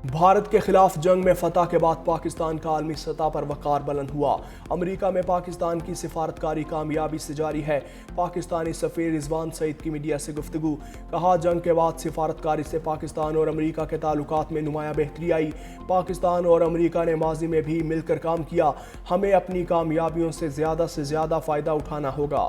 भारत के खिलाफ जंग में फतह के बाद पाकिस्तान का आलमी सतह पर वक़ार बुलंद हुआ। अमेरिका में पाकिस्तान की सिफारतकारी कामयाबी से जारी है। पाकिस्तानी सफ़ीर रिजवान सईद की मीडिया से गुफ्तगू। कहा, जंग के बाद सिफारतकारी से पाकिस्तान और अमेरिका के ताल्लुकात में नुमाया बेहतरी आई। पाकिस्तान और अमेरिका ने माजी में भी मिलकर काम किया। हमें अपनी कामयाबियों से ज़्यादा फ़ायदा उठाना होगा।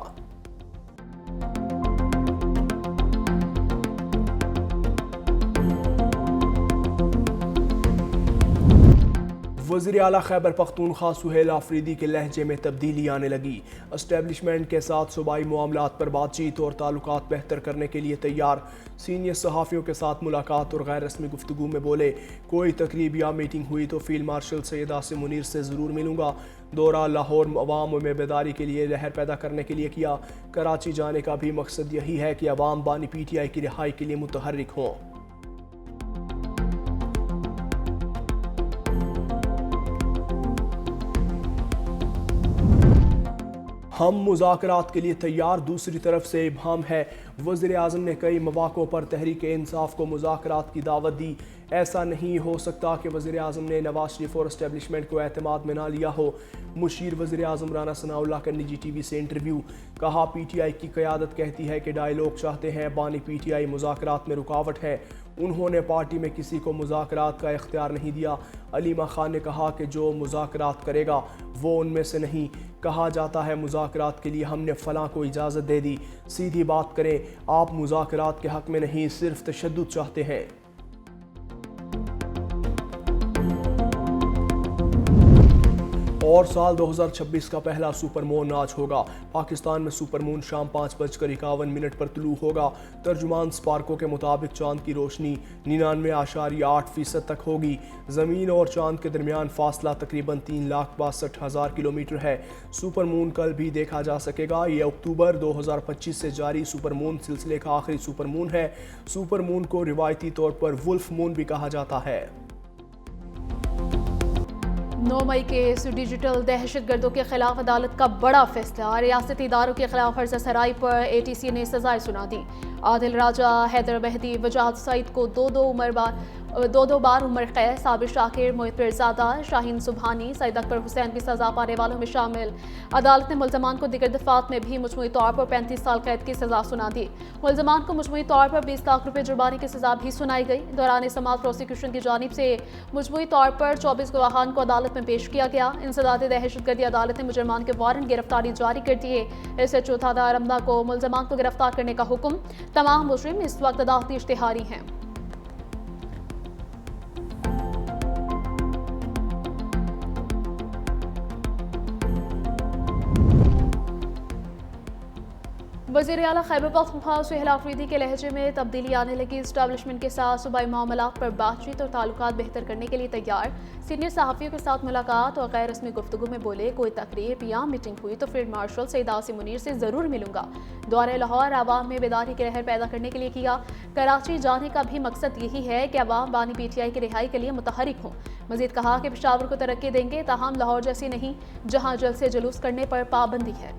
वज़ीर आला खैबर पख्तूनख्वा सुहेल आफरीदी के लहजे में तब्दीली आने लगी। एस्टेब्लिशमेंट के साथ सूबाई मामलात पर बातचीत और ताल्लुकात बेहतर करने के लिए तैयार। सीनियर सहाफ़ियों के साथ मुलाकात और गैर रस्मी गुफ्तगू में बोले, कोई तकरीब या मीटिंग हुई तो फील्ड मार्शल सैयद आसिम मुनीर से ज़रूर मिलूंगा। दौरा लाहौर अवाम में बेदारी के लिए लहर पैदा करने के लिए किया। कराची जाने का भी मकसद यही है कि अवाम बानी PTI की रिहाई के लिए मुतहर्रिक हों। हम मुज़ाकरात के लिए तैयार। दूसरी तरफ से इब्हाम है। वज़ीर आज़म ने कई मौक़ों पर तहरीक इंसाफ को मुज़ाकरात की दावत दी। ऐसा नहीं हो सकता कि वज़ीर आज़म ने नवाज शरीफ और एस्टेब्लिशमेंट को एतमाद में ना लिया हो। मुशीर वज़ीर आज़म राना सनाउल्लाह का निजी TV से इंटरव्यू। कहा, PTI की क़यादत कहती है कि डायलॉग चाहते हैं, बानी PTI मुज़ाकरात में रुकावट है। उन्होंने पार्टी में किसी को मुज़ाकरात का इख्तियार नहीं दिया। अलीमा खान ने कहा कि जो मुज़ाकरात करेगा वो उनमें से नहीं। कहा जाता है मुज़ाकरात के लिए हमने फ़लाँ को इजाज़त दे दी। सीधी बात करें, आप मुज़ाकरात के हक़ में नहीं, सिर्फ तशद्दुद चाहते हैं। और साल 2026 का पहला सुपरमून आज होगा। पाकिस्तान में सुपरमून शाम 5:51 पर तुलू होगा। तर्जुमान स्पार्को के मुताबिक चांद की रोशनी 99.8% तक होगी। ज़मीन और चांद के दरमियान फासला तकरीबन 3,62,000 किलोमीटर है। सुपरमून कल भी देखा जा सकेगा। ये अक्टूबर 2025 से जारी सुपरमून सिलसिले का आखिरी सुपरमून है। सुपरमून को रिवायती तौर पर वुल्फ मून भी कहा जाता है। 9 मई के डिजिटल दहशतगर्दों के खिलाफ अदालत का बड़ा फैसला। रियासती इदारों के खिलाफ फर्ज़ सराई पर ATC ने सजाएं सुना दी। आदिल राजा, हैदर मेहदी, वजाहत सईद को दो बार उम्र कैद। साबिर शाकिर, मोहित पीरज़ादा, शाहीन सुबहानी, सईद अकबर हुसैन भी सजा पाने वालों में शामिल। अदालत ने मुल्ज़मान को दिगर दफ़ात में भी मजमूई तौर पर 35 साल कैद की सजा सुना दी। मुल्ज़मान को मजमूई तौर पर 20 लाख रुपये जुर्माने की सजा भी सुनाई गई। दौरान समाअत प्रोसिक्यूशन की जानिब से मजमूई तौर पर 24 गवाहान को अदालत में पेश किया गया। इंसदाद दहशतगर्दी अदालत ने मुजरमान के वारंट गिरफ्तारी जारी कर दिए। SHO थाना रमदा को मुल्ज़मान को गिरफ्तार करने का हुक्म। तमाम मुजरिम इस वक्त अदालती इश्तिहारी हैं। वज़ीर आला खैबर पख्तूनख्वा सुहेल आफरीदी के लहजे में तब्दीली आने लगी। इस्टेब्लिशमेंट के साथ सूबाई मामलात पर बातचीत और ताल्लुकात बेहतर करने के लिए तैयार। सीनियर सहाफ़ियों के साथ मुलाकात और गैर रस्मी गुफ्तगू में बोले, कोई तकरीब या मीटिंग हुई तो फील्ड मार्शल सैयद आसिम मुनीर से ज़रूर मिलूंगा। दौरे लाहौर आवाम में बेदारी की लहर पैदा करने के लिए किया। कराची जाने का भी मकसद यही है कि अवाम बानी PTI की रिहाई के लिए मुतहरिक हों। मजीद कहा कि पेशावर को तरक्की देंगे, ताहम लाहौर जैसी नहीं जहाँ जलसे जुलूस करने पर पाबंदी है।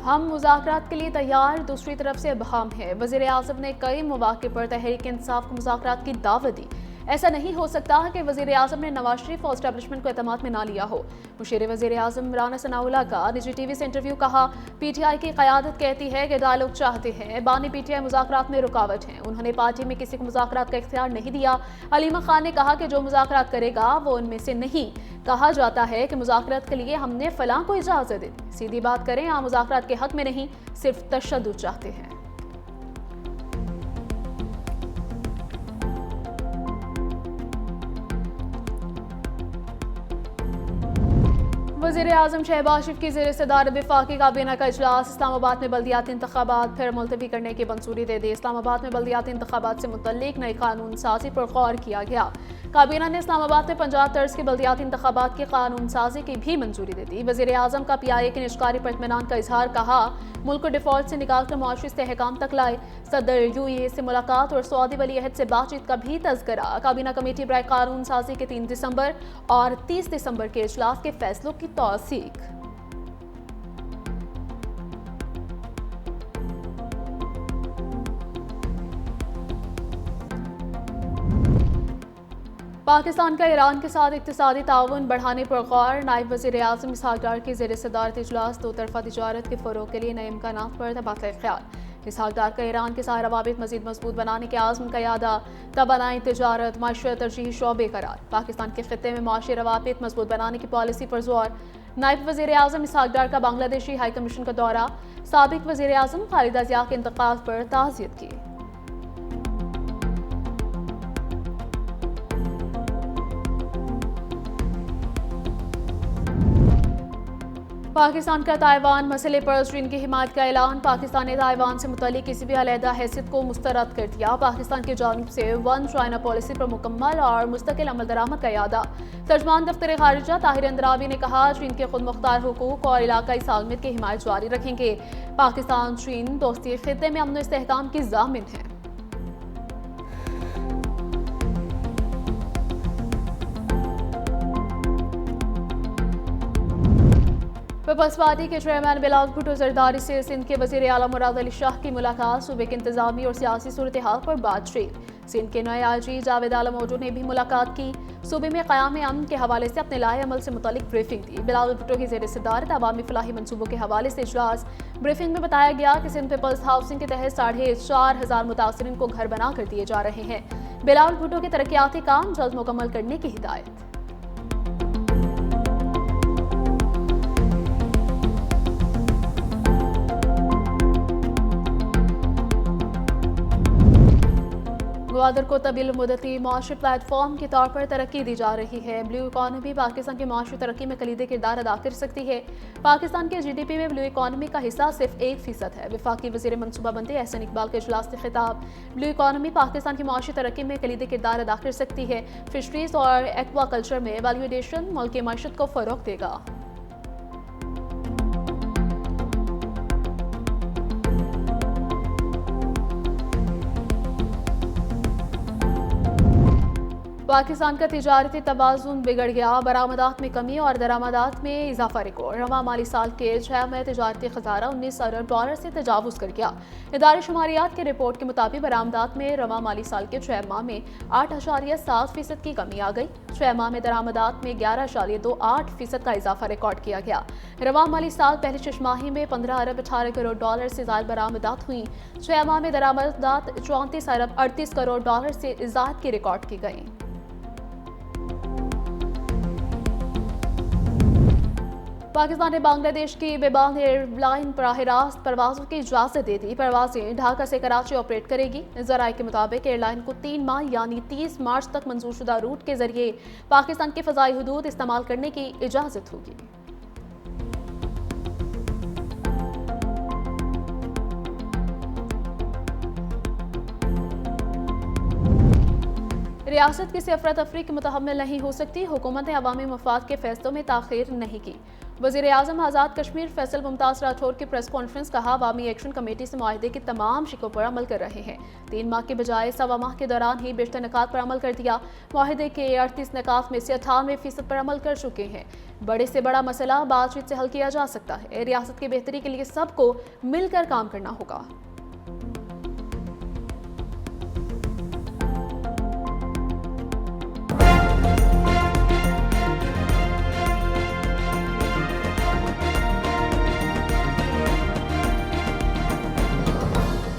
हम मुज़ाकरात के लिए तैयार। दूसरी तरफ से इब्हाम है। वज़ीर आज़म ने कई मौक़े पर तहरीक इंसाफ को मुज़ाकरात की दावत दी। ऐसा नहीं हो सकता कि वज़ीर आज़म ने नवाज शरीफ और एस्टेब्लिशमेंट को एतमाद में ना लिया हो। मुशीर वज़ीर आज़म राना सनाउल्लाह का निजी TV से इंटरव्यू। कहा, PTI की क़यादत कहती है कि डायलॉग चाहते हैं, बानी PTI मुज़ाकरात में रुकावट है। उन्होंने पार्टी में किसी को मुज़ाकरात का इख्तियार नहीं दिया। अलीमा खान ने कहा कि जो मुज़ाकरात करेगा वो उनमें से नहीं। कहा जाता है कि मुज़ाकरात के लिए हमने फ़लाँ को इजाज़त दी। सीधी बात करें, आप मुज़ाकरात के हक़ में नहीं, सिर्फ तशद्दुद चाहते हैं। वज़ीर आज़म शहबाज शरीफ की ज़ेर सदारत वफाकी काबीना का इजलास। इस्लामाबाद में बल्दियाती इंतखाबात फिर मुलतवी करने की मंजूरी दे दी। इस्लामाबाद में बल्दियाती इंतखाबात से मुतल्लिक नई कानून साजी पर गौर किया गया। काबीना ने इस्लामाबाद में पंजाब तर्ज के बल्दियाती इंतखाबात की कानून साजी की भी मंजूरी दे दी। वज़ीर आज़म का PIA की निजकारी पर इत्मीनान का इजहार। कहा, मुल्क को डिफॉल्ट से निकाल कर मुआशी इस्तेहकाम तक लाए। सदर UAE से मुलाकात और सऊदी वली अहद से बातचीत का भी तज़किरा। काबीना कमेटी बराए कानून साजी के 3 दिसंबर और 30 दिसंबर के इजलास के फैसलों की तौसीक। पाकिस्तान का ईरान के साथ इक्तिसादी ताउन बढ़ाने पर गौर। नायब वज़ीर आज़म इसहाक डार की ज़ेर सदारत इजलास दो तरफ़ा तिजारत के फ़रोग़ के लिए नए इम्कानात पर तबादला ख्याल। इसहाक डार का ईरान के साथ रवाबित मज़ीद मजबूत बनाने के आज़म का यादा। तबानाई तिजारत माशरत तरजीही शोबे करार। पाकिस्तान के खित्ते में माशी रवाबित मजबूत बनाने की पॉलिसी पर जोर। नायब वज़ीर आज़म इसहाक डार का बांग्लादेशी हाई कमीशन का दौरा। साबिक वज़ीर आज़म खालिदा ज़िया के इंतकाल पर ताज़ियत की। पाकिस्तान का ताइवान मसले पर चीन की हिमायत का ऐलान। पाकिस्तान ने ताइवान से मुतल्लिक किसी भी अलहदा हैसियत को मुस्तरद कर दिया। पाकिस्तान की जानिब से वन चाइना पॉलिसी पर मुकम्मल और मुस्तकिल अमल दरामद का यादा। तर्जमान दफ्तर खारिजा ताहिर अंद्रावी ने कहा, चीन के खुद मुख्तार हुकूक और इलाकाई सालमियत की हिमायत जारी रखेंगे। पाकिस्तान चीन दोस्ती खित्ते में अमन व इस्तेहकाम की ज़ामिन है। पीपल्स पार्टी के चेयरमैन बिलावल भुट्टो जरदारी से सिंध के वज़ीर आला मुराद अली शाह की मुलाकात। सूबे के इंतजामी और सियासी सूरत हाल पर बातचीत। सिंध के नए IG जावेद आलम ओजो ने भी मुलाकात की। सूबे में क़याम अमन के हवाले से अपने लाए अमल से मुतालिक ब्रीफिंग दी। बिलावल भुट्टो की ज़ेर सदारत अवामी फलाही मनसूबों के हवाले से इजलास। ब्रीफिंग में बताया गया कि सिंध पीपल्स हाउसिंग के तहत 4,500 मुतासरीन को घर बना कर दिए जा रहे हैं। बिलावल भुट्टो के तरक्याती काम जल्द मुकम्मल करने की हिदायत। ग्वादर को तवील मुद्दती माशी प्लेटफॉर्म के तौर पर तरक्की दी जा रही है। ब्लू इकॉनमी पाकिस्तान की माशी तरक्की में कलीदी किरदार अदा कर सकती है। पाकिस्तान के GDP में ब्लू इकॉनमी का हिस्सा सिर्फ 1% है। वफाकी वज़ीर मनसूबाबंदी एहसन इकबाल के इजलास से खिताब। ब्लू इकॉनमी पाकिस्तान की माशी तरक्की में कलीदी किरदार अदा कर सकती है। फिशरीज और एक्वा कल्चर में वैल्यू एडिशन मुल्क की माशत को फ़रोग़ देगा। पाकिस्तान का तिजारती तवाज़ुन बिगड़ गया। बरामदात में कमी और दरामदात में इजाफा रिकॉर्ड। रवा माली साल के 6 में तिजारती खजाना $19 अरब से तजावुज़ कर गया। इदारे शुमारियात की रिपोर्ट के मुताबिक बरामदात में रवा माली साल के 6 माह में 8.7% की कमी आ गई। 6 माह में दरामदात में 11.28% का इजाफा रिकॉर्ड किया गया। रवा माली साल पहले 6 माही में $15 अरब 18 करोड़ से ज़ायद बरामदात हुई। 6 माह में दरामदात $34 अरब 38 करोड़ से ज़ायद की रिकॉर्ड की गई। पाकिस्तान ने बांग्लादेश की बेबान एयरलाइन बराह रास्त परवाज़ों की इजाज़त दे दी। परवाज़ें ढाका से कराची ऑपरेट करेगी। ज़राए के मुताबिक एयरलाइन को 3 माह यानी 30 मार्च तक मंजूरशुदा रूट के जरिए पाकिस्तान की फ़ज़ाई हुदूद इस्तेमाल करने की इजाज़त होगी। रियासत किसी अफरा तफरी की मुतहम्मिल नहीं हो सकती। हुकूमत ने अवामी मफाद के फैसलों में ताख़ीर नहीं की। वज़ीर आज़म आज़ाद कश्मीर फैसल मुमताज़ राठौर की प्रेस कॉन्फ्रेंस। कहा, अवामी एक्शन कमेटी से मुआहदे की तमाम शिकों पर अमल कर रहे हैं। 3 माह के बजाय 1.25 माह के दौरान ही बेशतर निकात पर अमल कर दिया। मुआहदे के 38 निकात में से 98% पर अमल कर चुके हैं। बड़े से बड़ा मसला बातचीत से हल किया जा सकता है। रियासत की बेहतरी के लिए सबको मिलकर काम करना होगा।